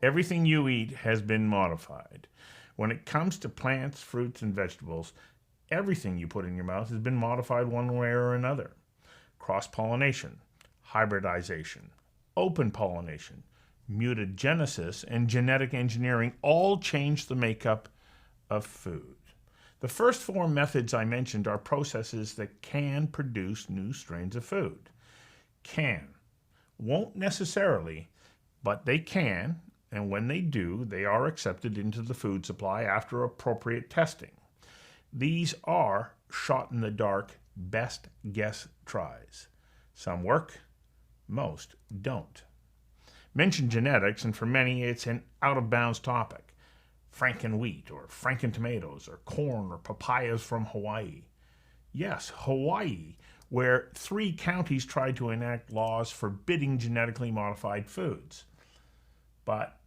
Everything you eat has been modified. When it comes to plants, fruits, and vegetables, everything you put in your mouth has been modified one way or another. Cross-pollination, hybridization, open pollination, mutagenesis, and genetic engineering all change the makeup of food. The first four methods I mentioned are processes that can produce new strains of food. Can. Won't necessarily, but they can, and when they do, they are accepted into the food supply after appropriate testing. These are shot-in-the-dark, best guess tries. Some work, most don't. Mention genetics, and for many it's an out-of-bounds topic. Franken-wheat, or Franken-tomatoes, or corn, or papayas from Hawaii. Yes, Hawaii, where 3 counties tried to enact laws forbidding genetically modified foods. But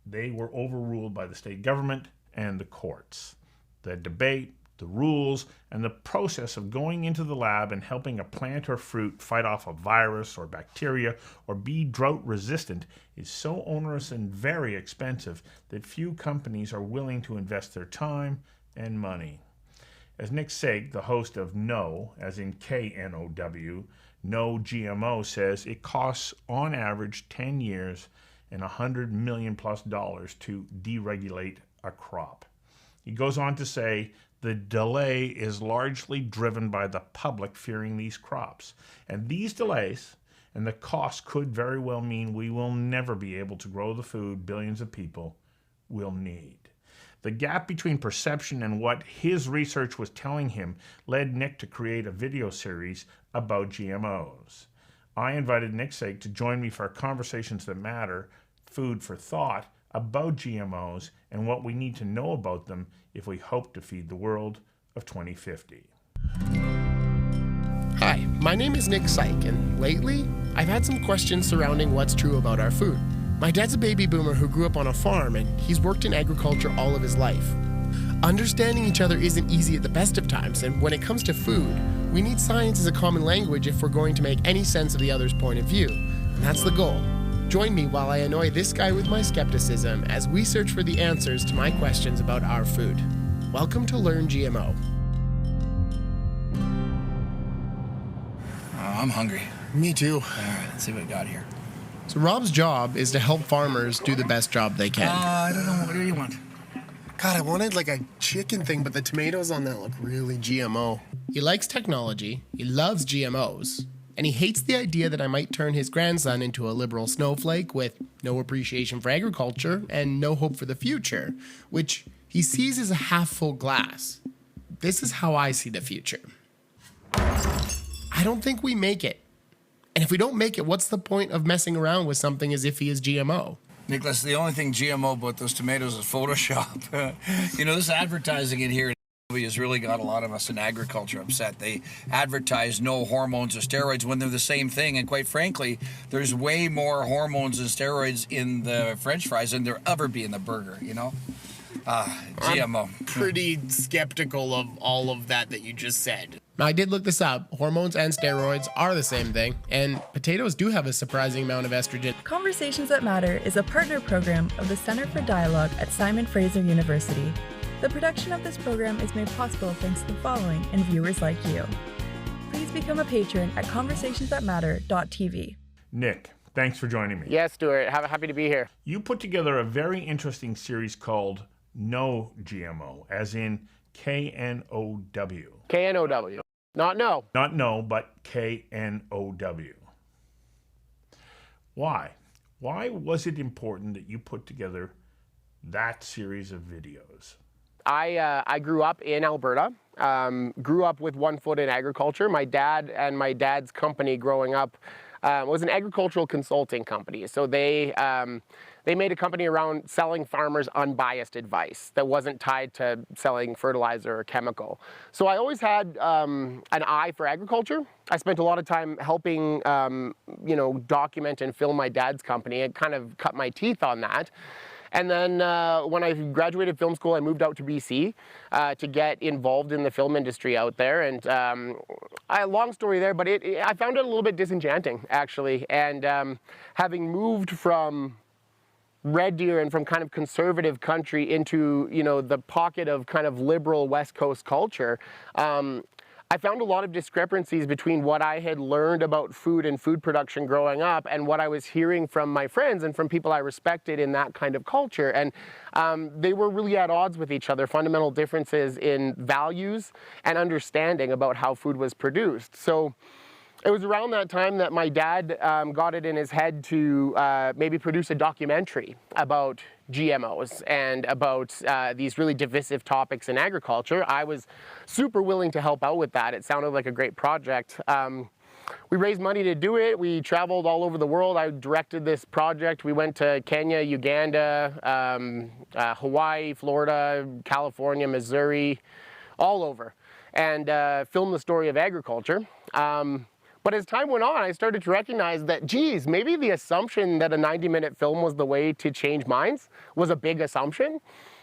they were overruled by the state government and the courts. The debate, the rules, and the process of going into the lab and helping a plant or fruit fight off a virus or bacteria or be drought resistant is so onerous and very expensive that few companies are willing to invest their time and money. As Nick Saik, the host of No, as in K-N-O-W, No GMO, says, it costs on average 10 years and $100 million plus to deregulate a crop. He goes on to say, the delay is largely driven by the public fearing these crops. And these delays and the cost could very well mean we will never be able to grow the food billions of people will need. The gap between perception and what his research was telling him led Nick to create a video series about GMOs. I invited Nick Saik to join me for Conversations That Matter, Food for Thought, about GMOs and what we need to know about them if we hope to feed the world of 2050. Hi, my name is Nick Saik, and lately, I've had some questions surrounding what's true about our food. My dad's a baby boomer who grew up on a farm, and he's worked in agriculture all of his life. Understanding each other isn't easy at the best of times, and when it comes to food, we need science as a common language if we're going to make any sense of the other's point of view. And that's the goal. Join me while I annoy this guy with my skepticism as we search for the answers to my questions about our food. Welcome to Learn GMO. I'm hungry. Me too. All right, let's see what we got here. So Rob's job is to help farmers do the best job they can. I don't know. What do you want? God, I wanted like a chicken thing, but the tomatoes on that look really GMO. He likes technology, he loves GMOs, and he hates the idea that I might turn his grandson into a liberal snowflake with no appreciation for agriculture and no hope for the future, which he sees as a half-full glass. This is how I see the future. I don't think we make it. And if we don't make it, what's the point of messing around with something as if he is GMO? Nicholas, the only thing GMO about those tomatoes is Photoshop. You know, this advertising in here has really got a lot of us in agriculture upset. They advertise no hormones or steroids when they're the same thing, and quite frankly, there's way more hormones and steroids in the French fries than there ever be in the burger, you know? GMO. I'm pretty skeptical of all of that you just said. Now, I did look this up. Hormones and steroids are the same thing, and potatoes do have a surprising amount of estrogen. Conversations That Matter is a partner program of the Center for Dialogue at Simon Fraser University. The production of this program is made possible thanks to the following and viewers like you. Please become a patron at conversationsthatmatter.tv. Nick, thanks for joining me. Yes, Stuart. Happy to be here. You put together a very interesting series called No GMO, as in K-N-O-W. K-N-O-W. Not no. Not no, but K-N-O-W. Why? Why was it important that you put together that series of videos? I grew up in Alberta, grew up with one foot in agriculture. My dad and my dad's company growing up was an agricultural consulting company. So they made a company around selling farmers unbiased advice that wasn't tied to selling fertilizer or chemical. So I always had an eye for agriculture. I spent a lot of time helping, document and film my dad's company and kind of cut my teeth on that. And then when I graduated film school, I moved out to BC to get involved in the film industry out there. And long story there, but I found it a little bit disenchanting, actually. And having moved from Red Deer and from kind of conservative country into, you know, the pocket of kind of liberal West Coast culture, I found a lot of discrepancies between what I had learned about food and food production growing up and what I was hearing from my friends and from people I respected in that kind of culture. And they were really at odds with each other, fundamental differences in values and understanding about how food was produced. So it was around that time that my dad got it in his head to maybe produce a documentary about GMOs and about these really divisive topics in agriculture. I was super willing to help out with that. It sounded like a great project. We raised money to do it. We traveled all over the world. I directed this project. We went to Kenya, Uganda, Hawaii, Florida, California, Missouri, all over, and filmed the story of agriculture. But as time went on, I started to recognize that, geez, maybe the assumption that a 90-minute film was the way to change minds was a big assumption.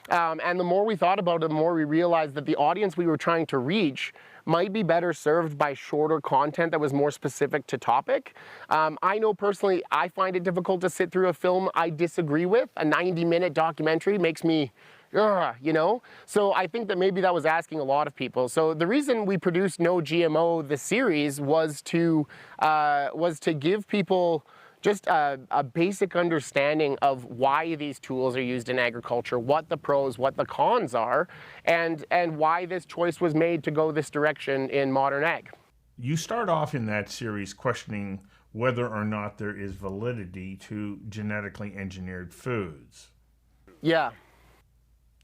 And the more we thought about it, the more we realized that the audience we were trying to reach might be better served by shorter content that was more specific to topic. I know personally, I find it difficult to sit through a film I disagree with. A 90-minute documentary makes me you know? So I think that maybe that was asking a lot of people. So the reason we produced No GMO, the series, was to give people just a basic understanding of why these tools are used in agriculture, what the pros, what the cons are, and why this choice was made to go this direction in modern ag. You start off in that series questioning whether or not there is validity to genetically engineered foods. Yeah.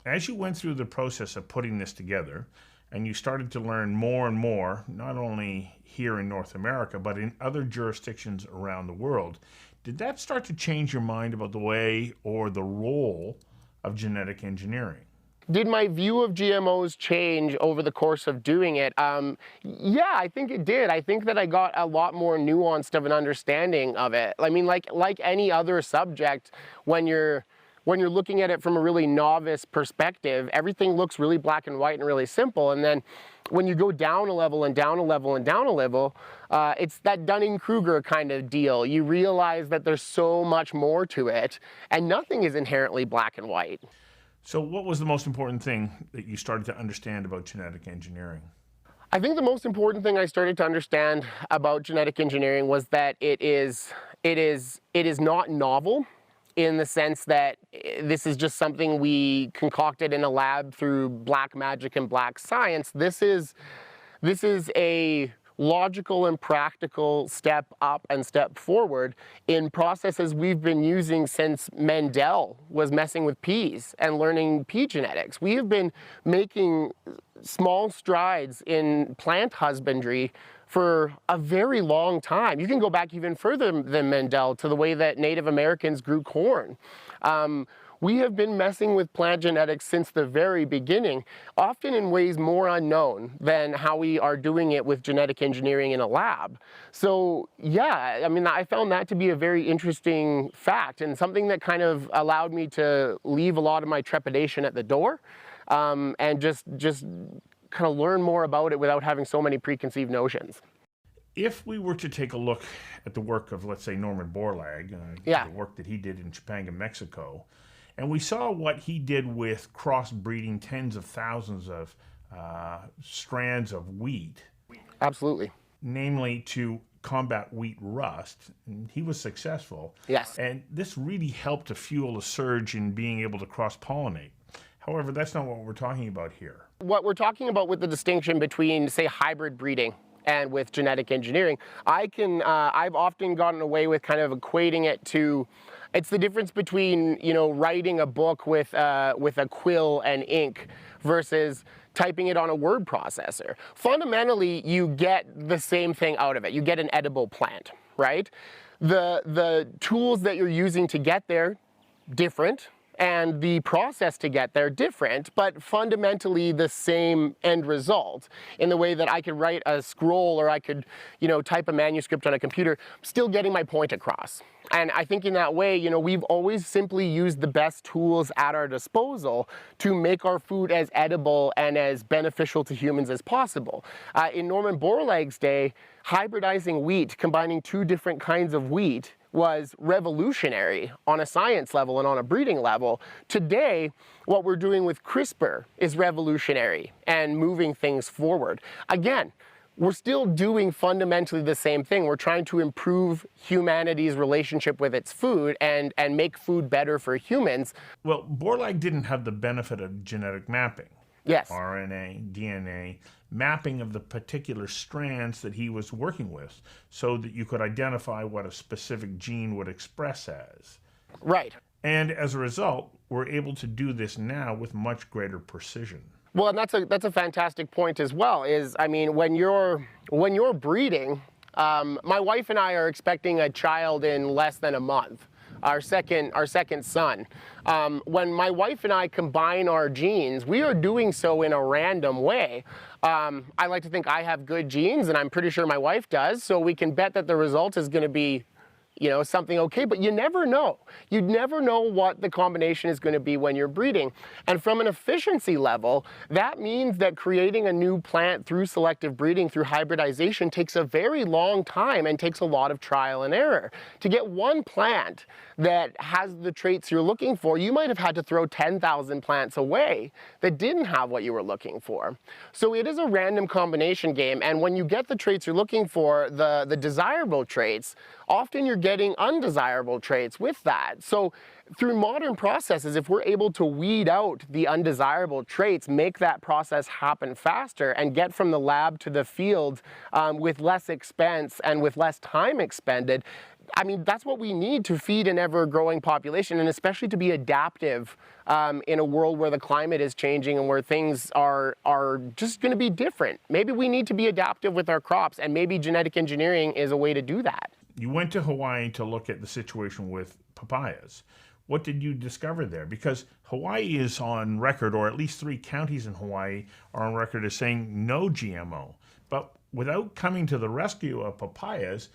As you went through the process of putting this together, and you started to learn more and more, not only here in North America, but in other jurisdictions around the world, did that start to change your mind about the way or the role of genetic engineering? Did my view of GMOs change over the course of doing it? Yeah, I think it did. I think that I got a lot more nuanced of an understanding of it. I mean, like any other subject, when you're looking at it from a really novice perspective, everything looks really black and white and really simple. And then when you go down a level and down a level and down a level, it's that Dunning-Kruger kind of deal. You realize that there's so much more to it, and nothing is inherently black and white. So what was the most important thing that you started to understand about genetic engineering? I think the most important thing I started to understand about genetic engineering was that it is not novel, in the sense that this is just something we concocted in a lab through black magic and black science. This is a logical and practical step up and step forward in processes we've been using since Mendel was messing with peas and learning pea genetics. We have been making small strides in plant husbandry for a very long time. You can go back even further than Mendel to the way that Native Americans grew corn. We have been messing with plant genetics since the very beginning, often in ways more unknown than how we are doing it with genetic engineering in a lab. So yeah, I mean, I found that to be a very interesting fact and something that kind of allowed me to leave a lot of my trepidation at the door, and just kind of learn more about it without having so many preconceived notions. If we were to take a look at the work of, let's say, Norman Borlaug, the work that he did in Chipanga, Mexico, and we saw what he did with crossbreeding tens of thousands of strands of wheat. Absolutely. Namely to combat wheat rust, and he was successful. Yes. And this really helped to fuel a surge in being able to cross-pollinate. However, that's not what we're talking about here. What we're talking about with the distinction between, say, hybrid breeding and with genetic engineering, I've often gotten away with kind of equating it to, it's the difference between, you know, writing a book with a quill and ink versus typing it on a word processor. Fundamentally, you get the same thing out of it. You get an edible plant, right? The tools that you're using to get there, different, and the process to get there different, but fundamentally the same end result, in the way that I could write a scroll or I could, you know, type a manuscript on a computer, still getting my point across. And I think in that way, you know, we've always simply used the best tools at our disposal to make our food as edible and as beneficial to humans as possible. In Norman Borlaug's day, hybridizing wheat, combining two different kinds of wheat, was revolutionary on a science level and on a breeding level. Today, what we're doing with CRISPR is revolutionary and moving things forward. Again, we're still doing fundamentally the same thing. We're trying to improve humanity's relationship with its food and make food better for humans. Well, Borlaug didn't have the benefit of genetic mapping. Yes. RNA, DNA, mapping of the particular strands that he was working with so that you could identify what a specific gene would express as. Right. And as a result, we're able to do this now with much greater precision. Well, and that's a fantastic point as well. I mean, when you're breeding, my wife and I are expecting a child in less than a month. Our second son. When my wife and I combine our genes, we are doing so in a random way. I like to think I have good genes, and I'm pretty sure my wife does, so we can bet that the result is going to be, something okay, but you never know. You never know what the combination is going to be when you're breeding. And from an efficiency level, that means that creating a new plant through selective breeding, through hybridization, takes a very long time and takes a lot of trial and error. To get one plant that has the traits you're looking for, you might have had to throw 10,000 plants away that didn't have what you were looking for. So it is a random combination game, and when you get the traits you're looking for, the desirable traits, often you're getting undesirable traits with that. So through modern processes, if we're able to weed out the undesirable traits, make that process happen faster, and get from the lab to the field with less expense and with less time expended, I mean, that's what we need to feed an ever-growing population, and especially to be adaptive in a world where the climate is changing and where things are just going to be different. Maybe we need to be adaptive with our crops, and maybe genetic engineering is a way to do that. You went to Hawaii to look at the situation with papayas. What did you discover there? Because Hawaii is on record, or at least 3 counties in Hawaii are on record as saying no GMO. But without coming to the rescue of papayas,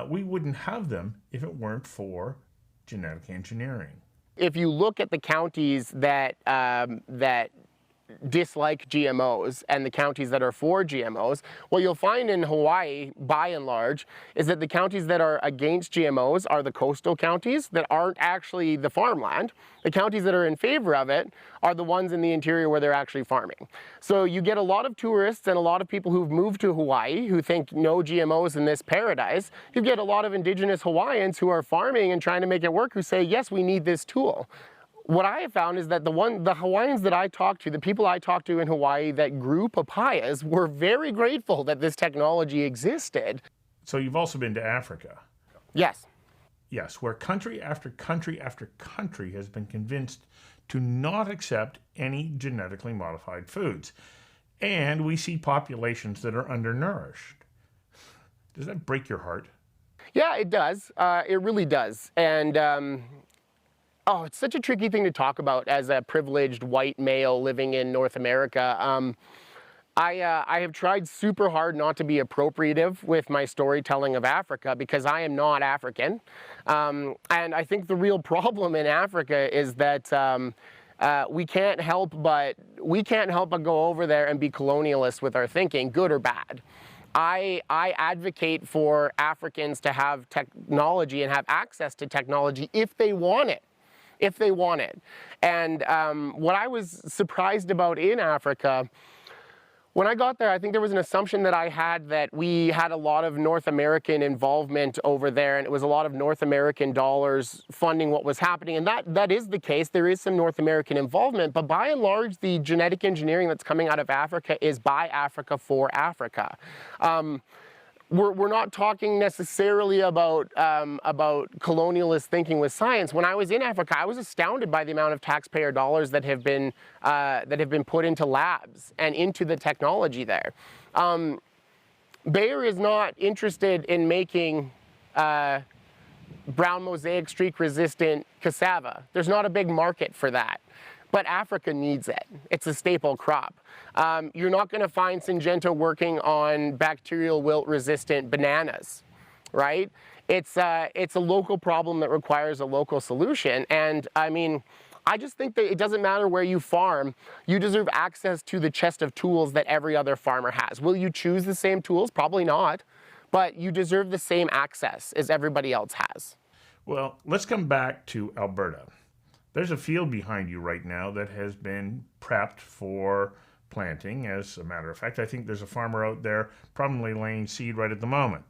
we wouldn't have them if it weren't for genetic engineering. If you look at the counties that dislike GMOs and the counties that are for GMOs, what you'll find in Hawaii, by and large, is that the counties that are against GMOs are the coastal counties that aren't actually the farmland. The counties that are in favor of it are the ones in the interior where they're actually farming. So you get a lot of tourists and a lot of people who've moved to Hawaii who think no GMOs in this paradise. You get a lot of indigenous Hawaiians who are farming and trying to make it work who say, yes, we need this tool. What I have found is that the Hawaiians that I talked to, the people I talked to in Hawaii that grew papayas, were very grateful that this technology existed. So you've also been to Africa. Yes. Yes, where country after country after country has been convinced to not accept any genetically modified foods. And we see populations that are undernourished. Does that break your heart? Yeah, it does. It really does. And it's such a tricky thing to talk about as a privileged white male living in North America. I have tried super hard not to be appropriative with my storytelling of Africa because I am not African. And I think the real problem in Africa is that we can't help but go over there and be colonialist with our thinking, good or bad. I advocate for Africans to have technology and have access to technology if they want it. And what I was surprised about in Africa, when I got there, I think there was an assumption that I had that we had a lot of North American involvement over there, and it was a lot of North American dollars funding what was happening. And that is the case. There is some North American involvement, but by and large, the genetic engineering that's coming out of Africa is by Africa for Africa. We're not talking necessarily about colonialist thinking with science. When I was in Africa, I was astounded by the amount of taxpayer dollars that have been put into labs and into the technology there. Bayer is not interested in making brown mosaic streak resistant cassava. There's not a big market for that. But Africa needs it. It's a staple crop. You're not going to find Syngenta working on bacterial wilt resistant bananas, right? It's a local problem that requires a local solution. And I mean, I just think that it doesn't matter where you farm, you deserve access to the chest of tools that every other farmer has. Will you choose the same tools? Probably not, but you deserve the same access as everybody else has. Well, let's come back to Alberta. There's a field behind you right now that has been prepped for planting. As a matter of fact, I think there's a farmer out there probably laying seed right at the moment.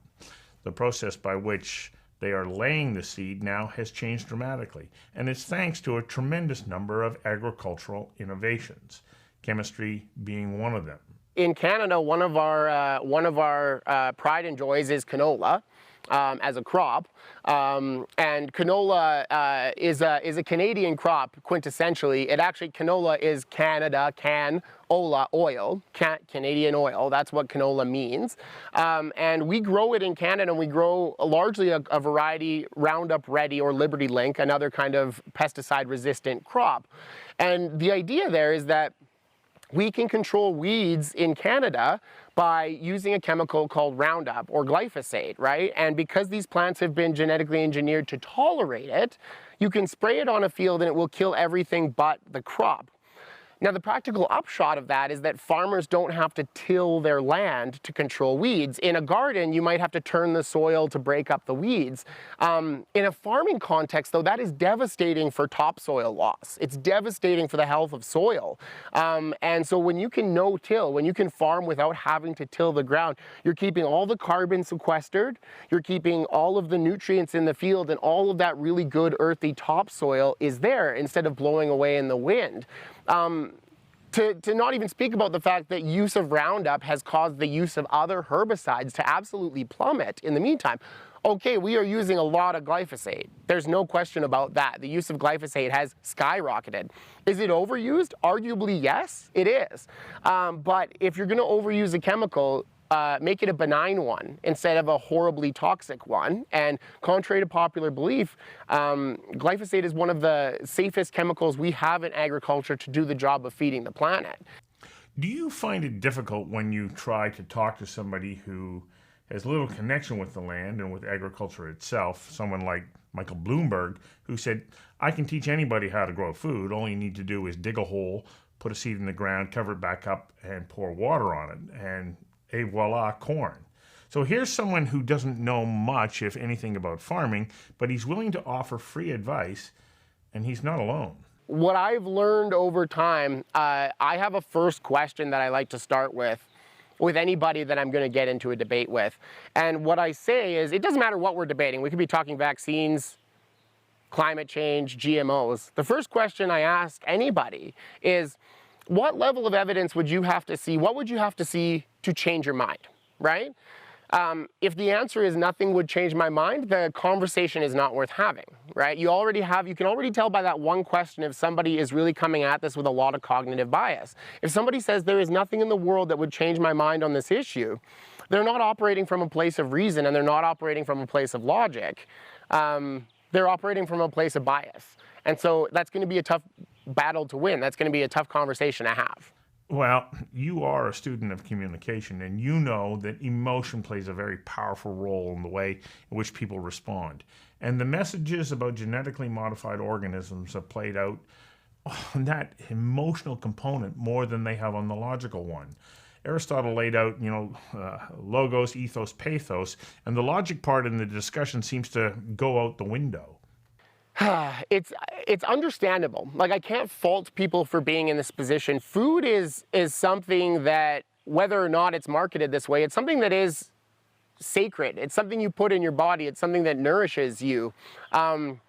The process by which they are laying the seed now has changed dramatically, and it's thanks to a tremendous number of agricultural innovations, chemistry being one of them. In Canada, one of our pride and joys is canola. As a crop, and canola is a Canadian crop quintessentially. Canola is Canada can-ola oil, Canadian oil. That's what canola means, and we grow it in Canada. And we grow largely a variety Roundup Ready or Liberty Link, another kind of pesticide-resistant crop. And the idea there is that we can control weeds in Canada by using a chemical called Roundup or glyphosate, right? And because these plants have been genetically engineered to tolerate it, you can spray it on a field and it will kill everything but the crop. Now, the practical upshot of that is that farmers don't have to till their land to control weeds. In a garden, you might have to turn the soil to break up the weeds. In a farming context, though, that is devastating for topsoil loss. It's devastating for the health of soil. And so when you can no-till, when you can farm without having to till the ground, you're keeping all the carbon sequestered, you're keeping all of the nutrients in the field, and all of that really good earthy topsoil is there instead of blowing away in the wind. To not even speak about the fact that use of Roundup has caused the use of other herbicides to absolutely plummet in the meantime. Okay, we are using a lot of glyphosate. There's no question about that. The use of glyphosate has skyrocketed. Is it overused? Arguably, yes, it is. But if you're going to overuse a chemical, make it a benign one instead of a horribly toxic one. And contrary to popular belief, glyphosate is one of the safest chemicals we have in agriculture to do the job of feeding the planet. Do you find it difficult when you try to talk to somebody who has little connection with the land and with agriculture itself, someone like Michael Bloomberg, who said, I can teach anybody how to grow food. All you need to do is dig a hole, put a seed in the ground, cover it back up, and pour water on it, and et voila, corn. So here's someone who doesn't know much, if anything, about farming, but he's willing to offer free advice, and he's not alone. What I've learned over time, I have a first question that I like to start with anybody that I'm going to get into a debate with. And what I say is, it doesn't matter what we're debating. We could be talking vaccines, climate change, GMOs. The first question I ask anybody is, what level of evidence would you have to see? What would you have to see to change your mind, right? If the answer is nothing would change my mind, the conversation is not worth having, right? You can already tell by that one question if somebody is really coming at this with a lot of cognitive bias. If somebody says there is nothing in the world that would change my mind on this issue, they're not operating from a place of reason and they're not operating from a place of logic. They're operating from a place of bias. And so that's going to be a tough battle to win. That's going to be a tough conversation to have. Well, you are a student of communication, and you know that emotion plays a very powerful role in the way in which people respond. And the messages about genetically modified organisms have played out on that emotional component more than they have on the logical one. Aristotle laid out, logos, ethos, pathos, and the logic part in the discussion seems to go out the window. It's understandable. Like, I can't fault people for being in this position. Food is something that, whether or not it's marketed this way, it's something that is sacred. It's something you put in your body. It's something that nourishes you. And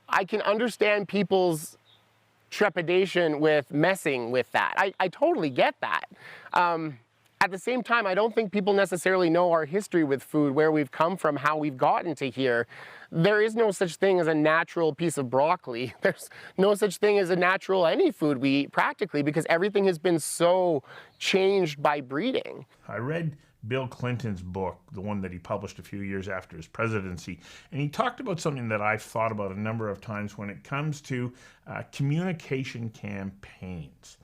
I can understand people's trepidation with messing with that. I totally get that. At the same time, I don't think people necessarily know our history with food, where we've come from, how we've gotten to here. There is no such thing as a natural piece of broccoli. There's no such thing as a natural any food we eat practically, because everything has been so changed by breeding. I read Bill Clinton's book, the one that he published a few years after his presidency, and he talked about something that I've thought about a number of times when it comes to communication campaigns.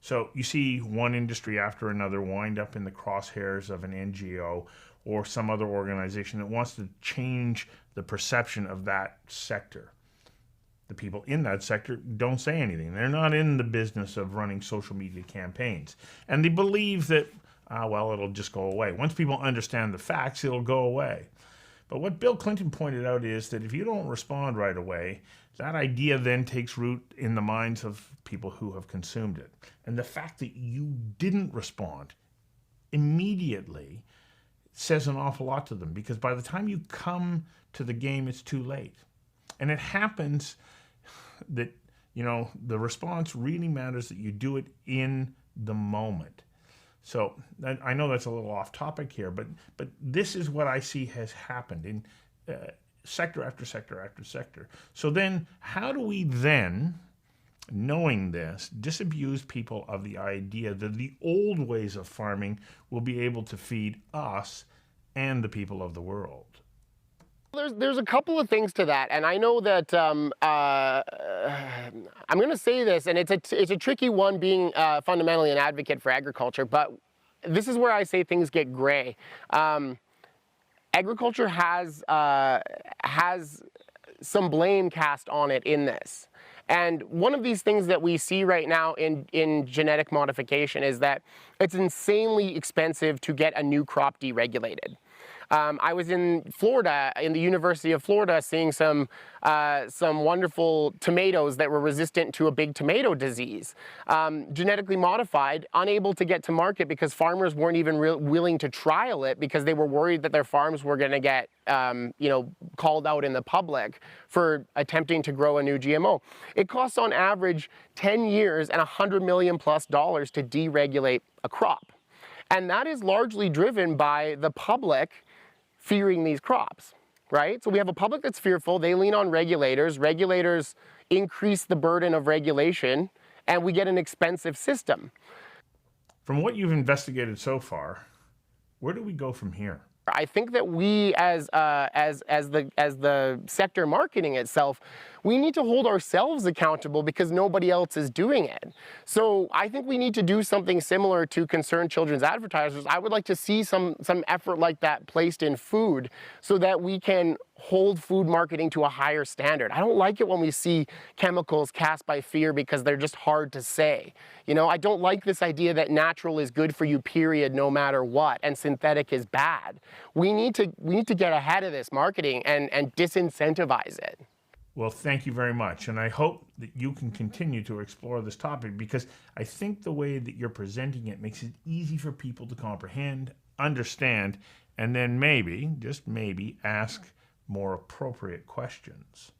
So you see one industry after another wind up in the crosshairs of an NGO or some other organization that wants to change the perception of that sector. The people in that sector don't say anything. They're not in the business of running social media campaigns. And they believe that, it'll just go away. Once people understand the facts, it'll go away. But what Bill Clinton pointed out is that if you don't respond right away, that idea then takes root in the minds of people who have consumed it. And the fact that you didn't respond immediately says an awful lot to them, because by the time you come to the game, it's too late. And it happens that, the response really matters, that you do it in the moment. So I know that's a little off topic here, but this is what I see has happened in sector after sector after sector. So then how do we then, knowing this, disabuse people of the idea that the old ways of farming will be able to feed us and the people of the world? There's a couple of things to that, and I know that I'm going to say this, and it's a tricky one, being fundamentally an advocate for agriculture, but this is where I say things get gray. Agriculture has some blame cast on it in this. And one of these things that we see right now in genetic modification is that it's insanely expensive to get a new crop deregulated. I was in Florida, in the University of Florida, seeing some wonderful tomatoes that were resistant to a big tomato disease, genetically modified, unable to get to market because farmers weren't even willing to trial it because they were worried that their farms were going to get called out in the public for attempting to grow a new GMO. It costs on average 10 years and $100 million+ to deregulate a crop. And that is largely driven by the public fearing these crops, right? So we have a public that's fearful, they lean on regulators, regulators increase the burden of regulation, and we get an expensive system. From what you've investigated so far, where do we go from here? I think that we, as the sector marketing itself, we need to hold ourselves accountable because nobody else is doing it. So I think we need to do something similar to Concerned Children's Advertisers. I would like to see some effort like that placed in food so that we can hold food marketing to a higher standard. I don't like it when we see chemicals cast by fear because they're just hard to say. I don't like this idea that natural is good for you, period, no matter what, and synthetic is bad. We need to get ahead of this marketing and disincentivize it. Well, thank you very much. And I hope that you can continue to explore this topic, because I think the way that you're presenting it makes it easy for people to comprehend, understand, and then maybe, just maybe, ask more appropriate questions.